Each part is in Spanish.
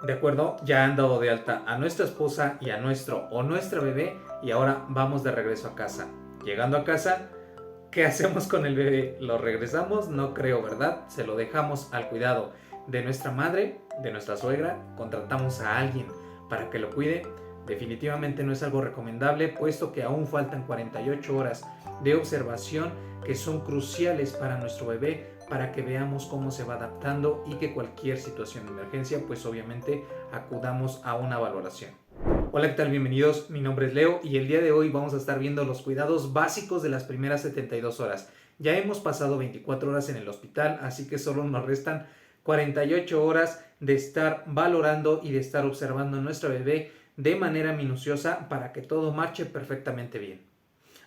De acuerdo, ya han dado de alta a nuestra esposa y a nuestro o nuestra bebé y ahora vamos de regreso a casa. Llegando a casa, ¿qué hacemos con el bebé? ¿Lo regresamos? No creo, ¿verdad? Se lo dejamos al cuidado de nuestra madre, de nuestra suegra, contratamos a alguien para que lo cuide. Definitivamente no es algo recomendable, puesto que aún faltan 48 horas de observación que son cruciales para nuestro bebé, para que veamos cómo se va adaptando y que cualquier situación de emergencia, pues obviamente acudamos a una valoración. Hola, ¿qué tal? Bienvenidos, mi nombre es Leo y el día de hoy vamos a estar viendo los cuidados básicos de las primeras 72 horas. Ya hemos pasado 24 horas en el hospital, así que solo nos restan 48 horas de estar valorando y de estar observando a nuestro bebé de manera minuciosa para que todo marche perfectamente bien.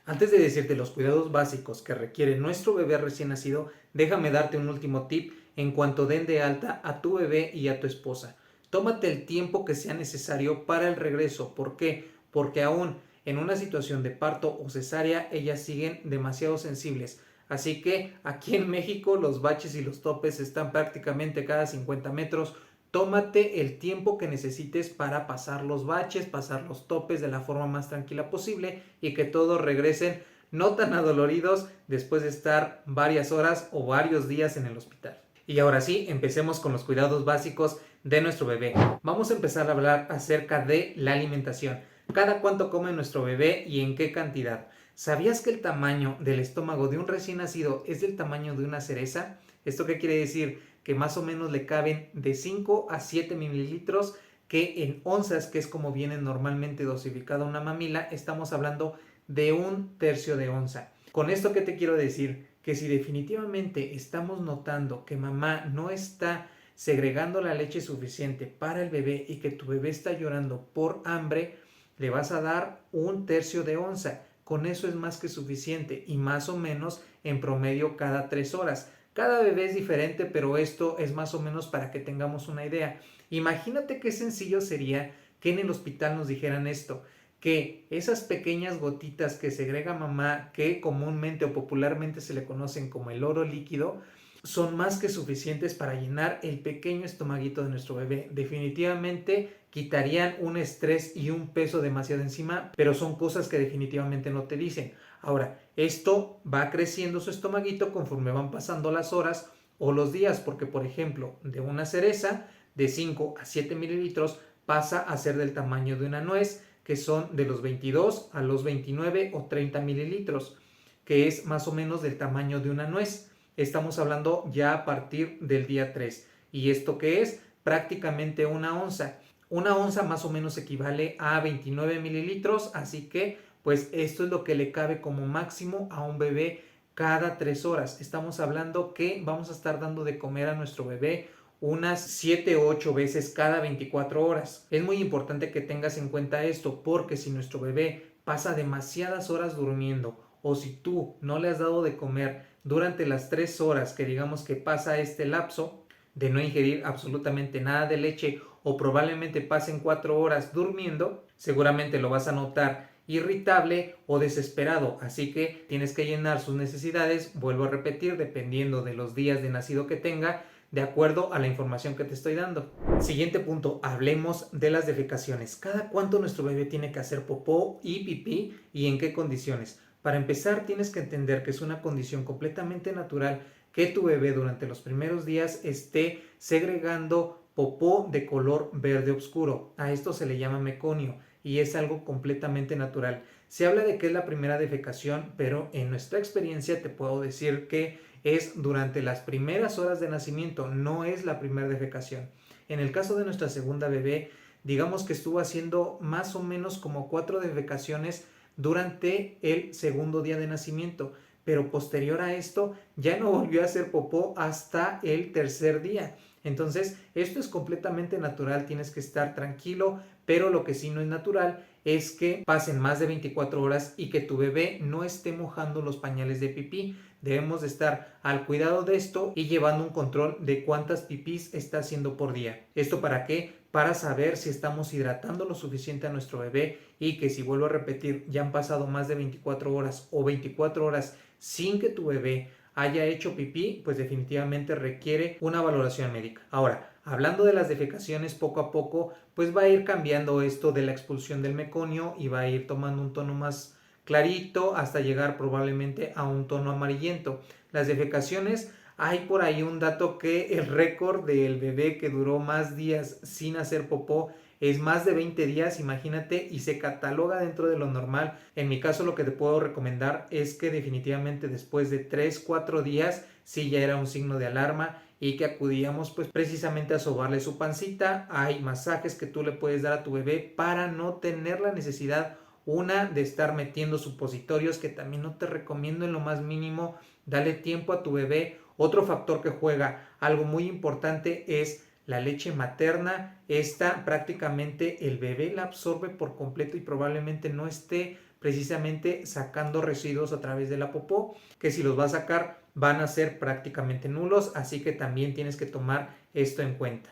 Antes de decirte los cuidados básicos que requiere nuestro bebé recién nacido, déjame darte un último tip en cuanto den de alta a tu bebé y a tu esposa. Tómate el tiempo que sea necesario para el regreso. ¿Por qué? Porque aún en una situación de parto o cesárea, ellas siguen demasiado sensibles. Así que aquí en México los baches y los topes están prácticamente cada 50 metros. Tómate el tiempo que necesites para pasar los baches, pasar los topes de la forma más tranquila posible y que todos regresen no tan adoloridos después de estar varias horas o varios días en el hospital. Y ahora sí, empecemos con los cuidados básicos de nuestro bebé. Vamos a empezar a hablar acerca de la alimentación. Cada cuánto come nuestro bebé y en qué cantidad. ¿Sabías que el tamaño del estómago de un recién nacido es del tamaño de una cereza? ¿Esto qué quiere decir? Que más o menos le caben de 5 a 7 mililitros, que en onzas, que es como viene normalmente dosificada una mamila, estamos hablando de un tercio de onza. Con esto, ¿qué te quiero decir? Que si definitivamente estamos notando que mamá no está segregando la leche suficiente para el bebé y que tu bebé está llorando por hambre, le vas a dar un tercio de onza. Con eso es más que suficiente y más o menos en promedio cada 3 horas. Cada bebé es diferente, pero esto es más o menos para que tengamos una idea. Imagínate qué sencillo sería que en el hospital nos dijeran esto, que esas pequeñas gotitas que segrega mamá, que comúnmente o popularmente se le conocen como el oro líquido, son más que suficientes para llenar el pequeño estomaguito de nuestro bebé. Definitivamente quitarían un estrés y un peso demasiado encima, pero son cosas que definitivamente no te dicen. Ahora, esto va creciendo su estomaguito conforme van pasando las horas o los días, porque por ejemplo, de una cereza de 5 a 7 mililitros pasa a ser del tamaño de una nuez, que son de los 22 a los 29 o 30 mililitros, que es más o menos del tamaño de una nuez. Estamos hablando ya a partir del día 3. ¿Y esto qué es? Prácticamente una onza. Una onza más o menos equivale a 29 mililitros, así que pues esto es lo que le cabe como máximo a un bebé cada 3 horas. Estamos hablando que vamos a estar dando de comer a nuestro bebé unas 7 o 8 veces cada 24 horas. Es muy importante que tengas en cuenta esto, porque si nuestro bebé pasa demasiadas horas durmiendo o si tú no le has dado de comer durante las 3 horas que digamos que pasa este lapso de no ingerir absolutamente nada de leche, o probablemente pasen 4 horas durmiendo, seguramente lo vas a notar irritable o desesperado, así que tienes que llenar sus necesidades, vuelvo a repetir, dependiendo de los días de nacido que tenga, de acuerdo a la información que te estoy dando. Siguiente punto, hablemos de las defecaciones. ¿Cada cuánto nuestro bebé tiene que hacer popó y pipí y en qué condiciones? Para empezar, tienes que entender que es una condición completamente natural que tu bebé durante los primeros días esté segregando popó de color verde oscuro. A esto se le llama meconio y es algo completamente natural. Se habla de que es la primera defecación, pero en nuestra experiencia te puedo decir que es durante las primeras horas de nacimiento, no es la primera defecación. En el caso de nuestra segunda bebé, digamos que estuvo haciendo más o menos como 4 defecaciones durante el segundo día de nacimiento, pero posterior a esto ya no volvió a hacer popó hasta el tercer día. Entonces, esto es completamente natural, tienes que estar tranquilo, pero lo que sí no es natural es que pasen más de 24 horas y que tu bebé no esté mojando los pañales de pipí. Debemos de estar al cuidado de esto y llevando un control de cuántas pipís está haciendo por día. ¿Esto para qué? Para saber si estamos hidratando lo suficiente a nuestro bebé y que, si vuelvo a repetir, ya han pasado más de 24 horas o 24 horas sin que tu bebé haya hecho pipí, pues definitivamente requiere una valoración médica. Ahora, Hablando de las defecaciones, poco a poco pues va a ir cambiando esto de la expulsión del meconio y va a ir tomando un tono más clarito hasta llegar probablemente a un tono amarillento. Las defecaciones, hay por ahí un dato que el récord del bebé que duró más días sin hacer popó es más de 20 días, imagínate, y se cataloga dentro de lo normal. En mi caso lo que te puedo recomendar es que definitivamente después de 3-4 días sí ya era un signo de alarma y que acudíamos pues precisamente a sobarle su pancita. Hay masajes que tú le puedes dar a tu bebé para no tener la necesidad de estar metiendo supositorios, que también no te recomiendo en lo más mínimo. Dale tiempo a tu bebé. Otro factor que juega algo muy importante es la leche materna. Esta prácticamente el bebé la absorbe por completo y probablemente no esté precisamente sacando residuos a través de la popó, que si los va a sacar van a ser prácticamente nulos, así que también tienes que tomar esto en cuenta.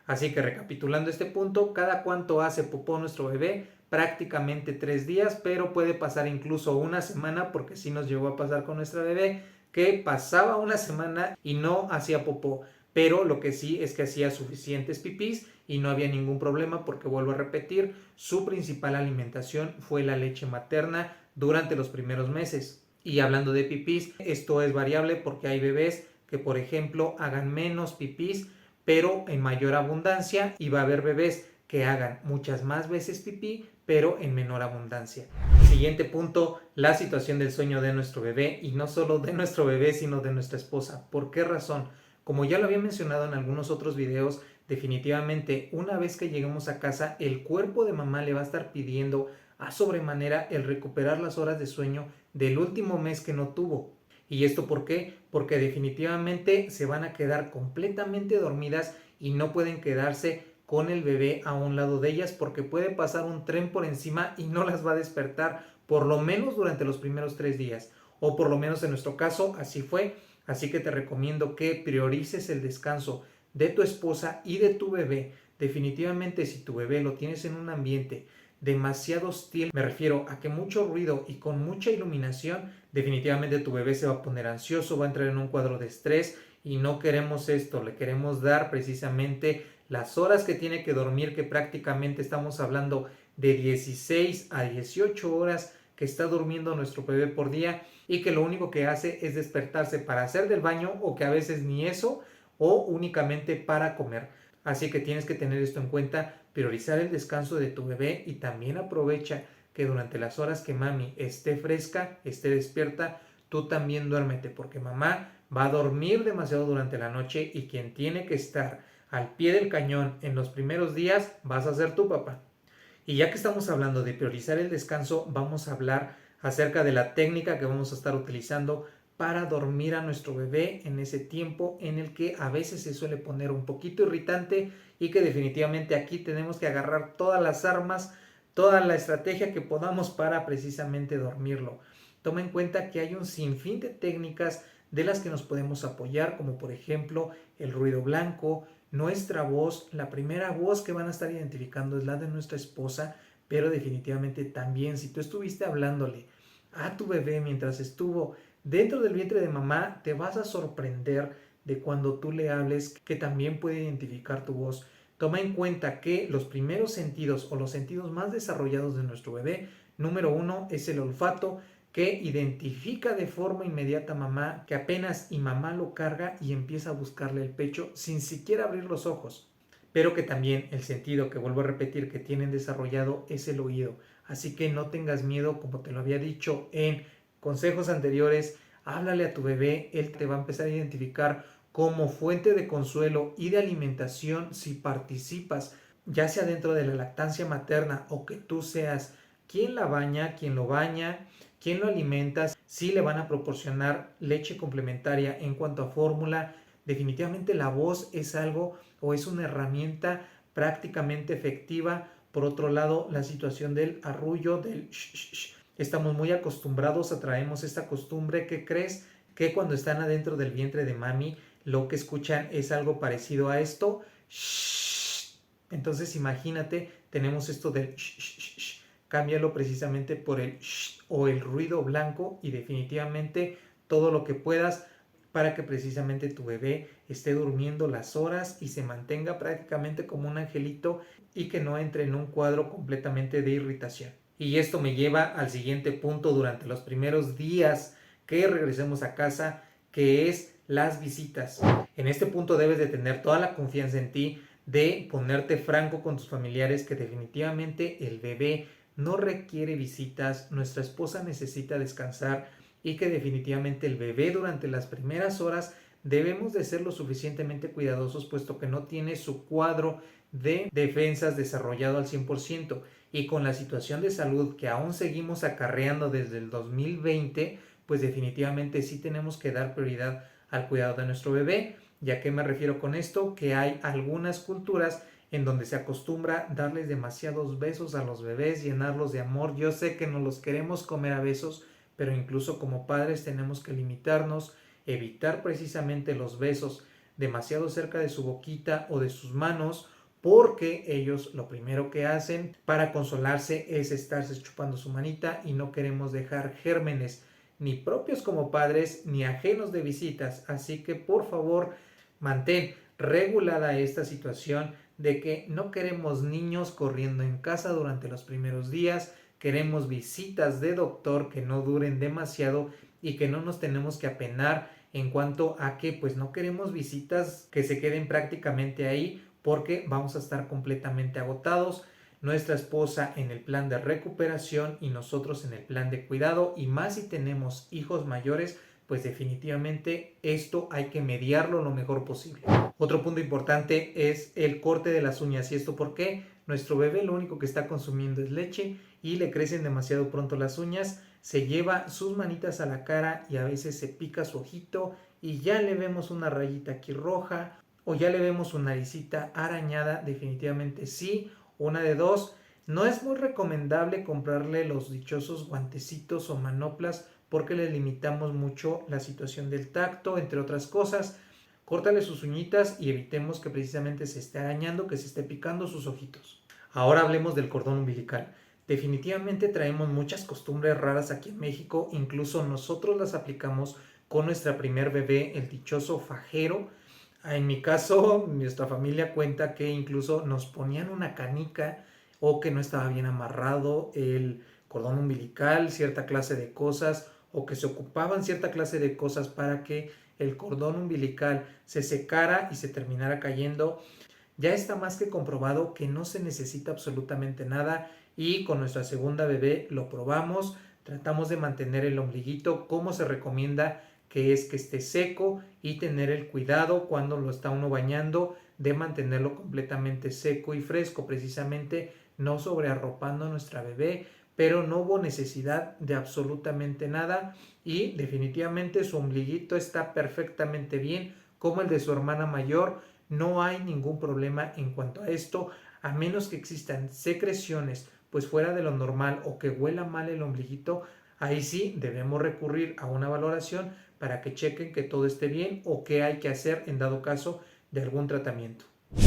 Así que recapitulando este punto, cada cuánto hace popó nuestro bebé, prácticamente 3 días, pero puede pasar incluso una semana, porque sí nos llegó a pasar con nuestra bebé, que pasaba una semana y no hacía popó, pero lo que sí es que hacía suficientes pipís y no había ningún problema, porque vuelvo a repetir, su principal alimentación fue la leche materna durante los primeros meses. Y hablando de pipís, esto es variable porque hay bebés que, por ejemplo, hagan menos pipís pero en mayor abundancia, y va a haber bebés que hagan muchas más veces pipí pero en menor abundancia. Siguiente punto, la situación del sueño de nuestro bebé, y no solo de nuestro bebé sino de nuestra esposa. ¿Por qué razón? Como ya lo había mencionado en algunos otros videos, definitivamente una vez que lleguemos a casa el cuerpo de mamá le va a estar pidiendo a sobremanera el recuperar las horas de sueño del último mes que no tuvo. ¿Y esto por qué? Porque definitivamente se van a quedar completamente dormidas y no pueden quedarse con el bebé a un lado de ellas, porque puede pasar un tren por encima y no las va a despertar por lo menos durante los primeros 3 días, o por lo menos en nuestro caso así fue. Así que te recomiendo que priorices el descanso de tu esposa y de tu bebé. Definitivamente si tu bebé lo tienes en un ambiente demasiado hostil, me refiero a que mucho ruido y con mucha iluminación, definitivamente tu bebé se va a poner ansioso, va a entrar en un cuadro de estrés y no queremos esto. Le queremos dar precisamente las horas que tiene que dormir, que prácticamente estamos hablando de 16 a 18 horas que está durmiendo nuestro bebé por día, y que lo único que hace es despertarse para hacer del baño, o que a veces ni eso, o únicamente para comer. Así que tienes que tener esto en cuenta, priorizar el descanso de tu bebé, y también aprovecha que durante las horas que mami esté fresca, esté despierta, tú también duérmete, porque mamá va a dormir demasiado durante la noche y quien tiene que estar al pie del cañón en los primeros días vas a ser tu papá. Y ya que estamos hablando de priorizar el descanso, vamos a hablar acerca de la técnica que vamos a estar utilizando para dormir a nuestro bebé en ese tiempo en el que a veces se suele poner un poquito irritante, y que definitivamente aquí tenemos que agarrar todas las armas, toda la estrategia que podamos para precisamente dormirlo. Toma en cuenta que hay un sinfín de técnicas de las que nos podemos apoyar, como por ejemplo el ruido blanco. Nuestra voz, la primera voz que van a estar identificando es la de nuestra esposa, pero definitivamente también si tú estuviste hablándole a tu bebé mientras estuvo dentro del vientre de mamá, te vas a sorprender de cuando tú le hables que también puede identificar tu voz. Toma en cuenta que los primeros sentidos, o los sentidos más desarrollados de nuestro bebé, número 1 es el olfato, que identifica de forma inmediata a mamá, que apenas y mamá lo carga y empieza a buscarle el pecho sin siquiera abrir los ojos. Pero que también el sentido, que vuelvo a repetir, que tienen desarrollado es el oído. Así que no tengas miedo, como te lo había dicho en consejos anteriores, háblale a tu bebé, él te va a empezar a identificar como fuente de consuelo y de alimentación si participas, ya sea dentro de la lactancia materna, o que tú seas quien la baña, quien lo baña, quien lo alimenta, si le van a proporcionar leche complementaria en cuanto a fórmula. Definitivamente la voz es algo, o es una herramienta prácticamente efectiva. Por otro lado, la situación del arrullo, del shh. Estamos muy acostumbrados, traemos esta costumbre. ¿Qué crees? Que cuando están adentro del vientre de mami, lo que escuchan es algo parecido a esto. Shh. Entonces imagínate, tenemos esto del shh. Cámbialo precisamente por el shh o el ruido blanco, y definitivamente todo lo que puedas para que precisamente tu bebé esté durmiendo las horas y se mantenga prácticamente como un angelito y que no entre en un cuadro completamente de irritación. Y esto me lleva al siguiente punto durante los primeros días que regresemos a casa, que es las visitas. En este punto debes de tener toda la confianza en ti, de ponerte franco con tus familiares que definitivamente el bebé no requiere visitas, nuestra esposa necesita descansar y que definitivamente el bebé durante las primeras horas debemos de ser lo suficientemente cuidadosos puesto que no tiene su cuadro de defensas desarrollado al 100% y con la situación de salud que aún seguimos acarreando desde el 2020, pues definitivamente sí tenemos que dar prioridad al cuidado de nuestro bebé. ¿Ya qué me refiero con esto? Que hay algunas culturas en donde se acostumbra darles demasiados besos a los bebés, llenarlos de amor. Yo sé que no los queremos comer a besos, pero incluso como padres tenemos que limitarnos, evitar precisamente los besos demasiado cerca de su boquita o de sus manos, porque ellos lo primero que hacen para consolarse es estarse chupando su manita y no queremos dejar gérmenes ni propios como padres ni ajenos de visitas. Así que por favor mantén regulada esta situación de que no queremos niños corriendo en casa durante los primeros días, queremos visitas de doctor que no duren demasiado y que no nos tenemos que apenar en cuanto a que pues no queremos visitas que se queden prácticamente ahí porque vamos a estar completamente agotados, nuestra esposa en el plan de recuperación y nosotros en el plan de cuidado, y más si tenemos hijos mayores, pues definitivamente esto hay que mediarlo lo mejor posible. Otro punto importante es el corte de las uñas. ¿Y esto por qué? Nuestro bebé lo único que está consumiendo es leche y le crecen demasiado pronto las uñas, se lleva sus manitas a la cara y a veces se pica su ojito y ya le vemos una rayita aquí roja o ya le vemos su naricita arañada. Definitivamente sí, una de dos. No es muy recomendable comprarle los dichosos guantecitos o manoplas porque les limitamos mucho la situación del tacto, entre otras cosas. Córtale sus uñitas y evitemos que precisamente se esté arañando, que se esté picando sus ojitos. Ahora hablemos del cordón umbilical. Definitivamente traemos muchas costumbres raras aquí en México, incluso nosotros las aplicamos con nuestra primer bebé, el dichoso fajero. En mi caso, nuestra familia cuenta que incluso nos ponían una canica o que no estaba bien amarrado el cordón umbilical, cierta clase de cosas, o que se ocupaban cierta clase de cosas para que el cordón umbilical se secara y se terminara cayendo. Ya está más que comprobado que no se necesita absolutamente nada y con nuestra segunda bebé lo probamos, tratamos de mantener el ombliguito como se recomienda, que es que esté seco, y tener el cuidado cuando lo está uno bañando de mantenerlo completamente seco y fresco, precisamente no sobrearropando a nuestra bebé, pero no hubo necesidad de absolutamente nada y definitivamente su ombliguito está perfectamente bien como el de su hermana mayor. No hay ningún problema en cuanto a esto, a menos que existan secreciones pues fuera de lo normal o que huela mal el ombliguito. Ahí sí debemos recurrir a una valoración para que chequen que todo esté bien o qué hay que hacer en dado caso de algún tratamiento.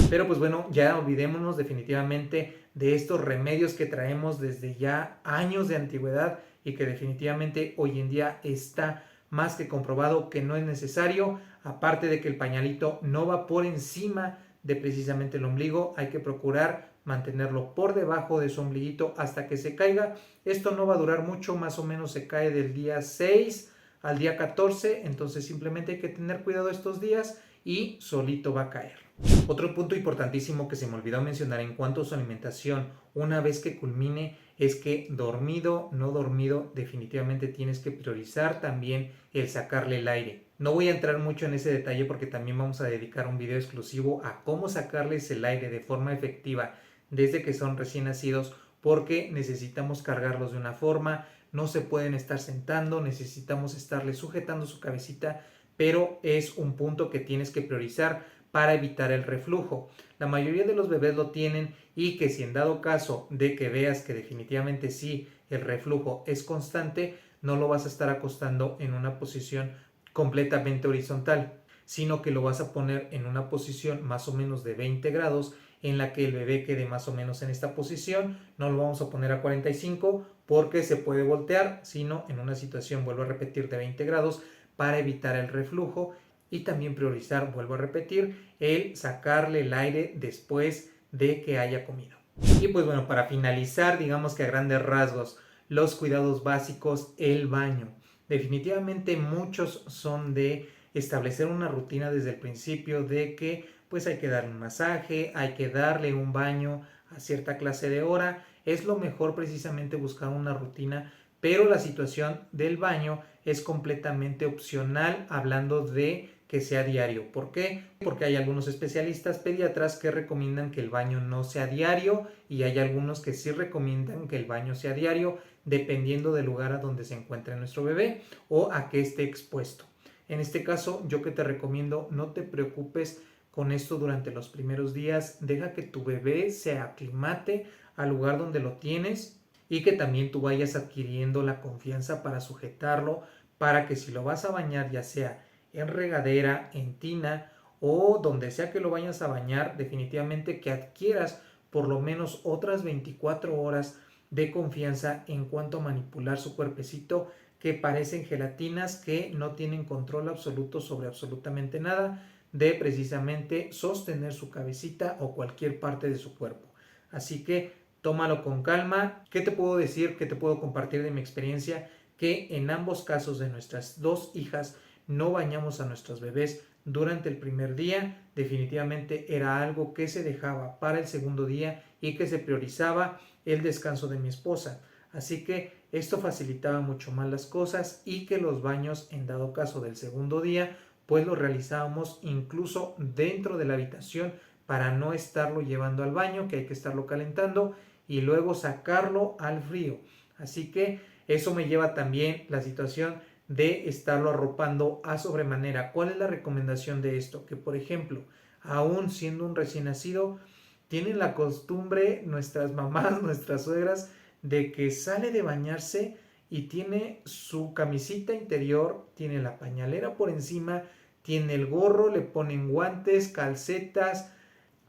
Pero pues bueno, ya olvidémonos definitivamente de estos remedios que traemos desde ya años de antigüedad y que definitivamente hoy en día está más que comprobado que no es necesario. Aparte de que el pañalito no va por encima de precisamente el ombligo, hay que procurar mantenerlo por debajo de su ombliguito hasta que se caiga. Esto no va a durar mucho, más o menos se cae del día 6 al día 14, entonces simplemente hay que tener cuidado estos días y solito va a caer. Otro punto importantísimo que se me olvidó mencionar en cuanto a su alimentación una vez que culmine es que dormido, no dormido, definitivamente tienes que priorizar también el sacarle el aire. No voy a entrar mucho en ese detalle porque también vamos a dedicar un video exclusivo a cómo sacarles el aire de forma efectiva desde que son recién nacidos, porque necesitamos cargarlos de una forma, no se pueden estar sentando, necesitamos estarles sujetando su cabecita, pero es un punto que tienes que priorizar para evitar el reflujo. La mayoría de los bebés lo tienen y que si en dado caso de que veas que definitivamente sí el reflujo es constante, no lo vas a estar acostando en una posición completamente horizontal, sino que lo vas a poner en una posición más o menos de 20 grados en la que el bebé quede más o menos en esta posición. No lo vamos a poner a 45 porque se puede voltear, sino en una situación, vuelvo a repetir, de 20 grados para evitar el reflujo y también priorizar, vuelvo a repetir, el sacarle el aire después de que haya comido. Y pues bueno, para finalizar, digamos que a grandes rasgos, los cuidados básicos, el baño. Definitivamente muchos son de establecer una rutina desde el principio de que pues hay que darle un masaje, hay que darle un baño a cierta clase de hora. Es lo mejor precisamente buscar una rutina, pero la situación del baño es completamente opcional hablando de que sea diario. ¿Por qué? Porque hay algunos especialistas pediatras que recomiendan que el baño no sea diario y hay algunos que sí recomiendan que el baño sea diario dependiendo del lugar a donde se encuentre nuestro bebé o a que esté expuesto. En este caso, yo que te recomiendo, no te preocupes con esto durante los primeros días. Deja que tu bebé se aclimate al lugar donde lo tienes y que también tú vayas adquiriendo la confianza para sujetarlo, para que si lo vas a bañar, ya sea en regadera, en tina o donde sea que lo vayas a bañar, definitivamente que adquieras por lo menos otras 24 horas de confianza en cuanto a manipular su cuerpecito, que parecen gelatinas que no tienen control absoluto sobre absolutamente nada, de precisamente sostener su cabecita o cualquier parte de su cuerpo. Así que tómalo con calma. ¿Qué te puedo decir? ¿Qué te puedo compartir de mi experiencia? Que en ambos casos de nuestras dos hijas no bañamos a nuestros bebés durante el primer día. Definitivamente era algo que se dejaba para el segundo día y que se priorizaba el descanso de mi esposa. Así que esto facilitaba mucho más las cosas y que los baños, en dado caso del segundo día, pues los realizábamos incluso dentro de la habitación para no estarlo llevando al baño, que hay que estarlo calentando y luego sacarlo al frío. Así que eso me lleva también la situación de estarlo arropando a sobremanera. ¿Cuál es la recomendación de esto? Que por ejemplo, aún siendo un recién nacido, tienen la costumbre nuestras mamás, nuestras suegras, de que sale de bañarse y tiene su camisita interior, tiene la pañalera por encima, tiene el gorro, le ponen guantes, calcetas,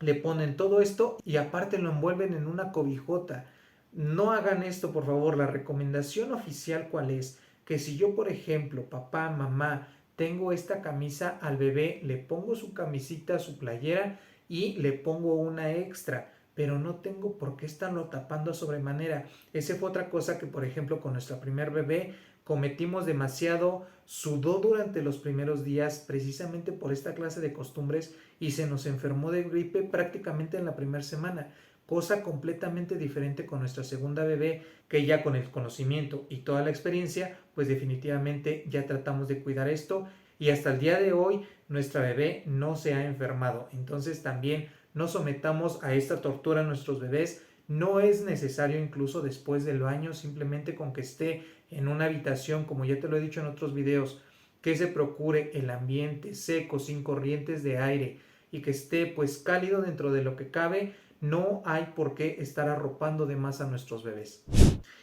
le ponen todo esto y aparte lo envuelven en una cobijota. No hagan esto, por favor. La recomendación oficial, ¿cuál es? Que si yo, por ejemplo, papá, mamá, tengo esta camisa al bebé, le pongo su camisita, su playera y le pongo una extra, pero no tengo por qué estarlo tapando a sobremanera. Esa fue otra cosa que, por ejemplo, con nuestra primer bebé cometimos demasiado. Sudó durante los primeros días precisamente por esta clase de costumbres y se nos enfermó de gripe prácticamente en la primera semana. Cosa completamente diferente con nuestra segunda bebé, que ya con el conocimiento y toda la experiencia, pues definitivamente ya tratamos de cuidar esto y hasta el día de hoy nuestra bebé no se ha enfermado. Entonces también no sometamos a esta tortura a nuestros bebés. No es necesario incluso después del baño, simplemente con que esté en una habitación, como ya te lo he dicho en otros videos, que se procure el ambiente seco, sin corrientes de aire y que esté pues cálido dentro de lo que cabe. No hay por qué estar arropando de más a nuestros bebés.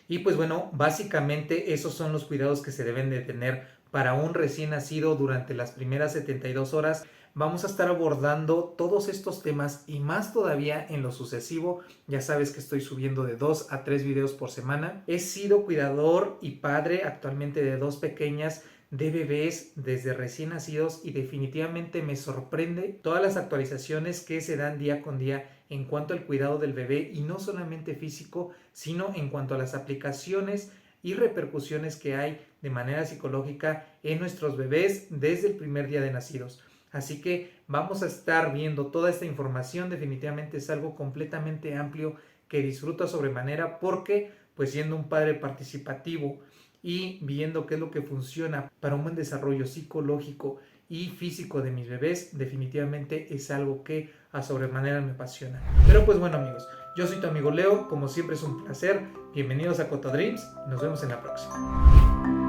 Y pues bueno, básicamente esos son los cuidados que se deben de tener para un recién nacido durante las primeras 72 horas. Vamos a estar abordando todos estos temas y más todavía en lo sucesivo. Ya sabes que estoy subiendo de 2 a 3 videos por semana. He sido cuidador y padre actualmente de 2 pequeñas, de bebés desde recién nacidos y definitivamente me sorprende todas las actualizaciones que se dan día con día en cuanto al cuidado del bebé y no solamente físico, sino en cuanto a las aplicaciones y repercusiones que hay de manera psicológica en nuestros bebés desde el primer día de nacidos. Así que vamos a estar viendo toda esta información. Definitivamente es algo completamente amplio que disfruto sobremanera porque pues siendo un padre participativo y viendo qué es lo que funciona para un buen desarrollo psicológico y físico de mis bebés, definitivamente es algo que a sobremanera me apasiona. Pero pues bueno amigos, yo soy tu amigo Leo, como siempre es un placer, bienvenidos a Coto Dreams, nos vemos en la próxima.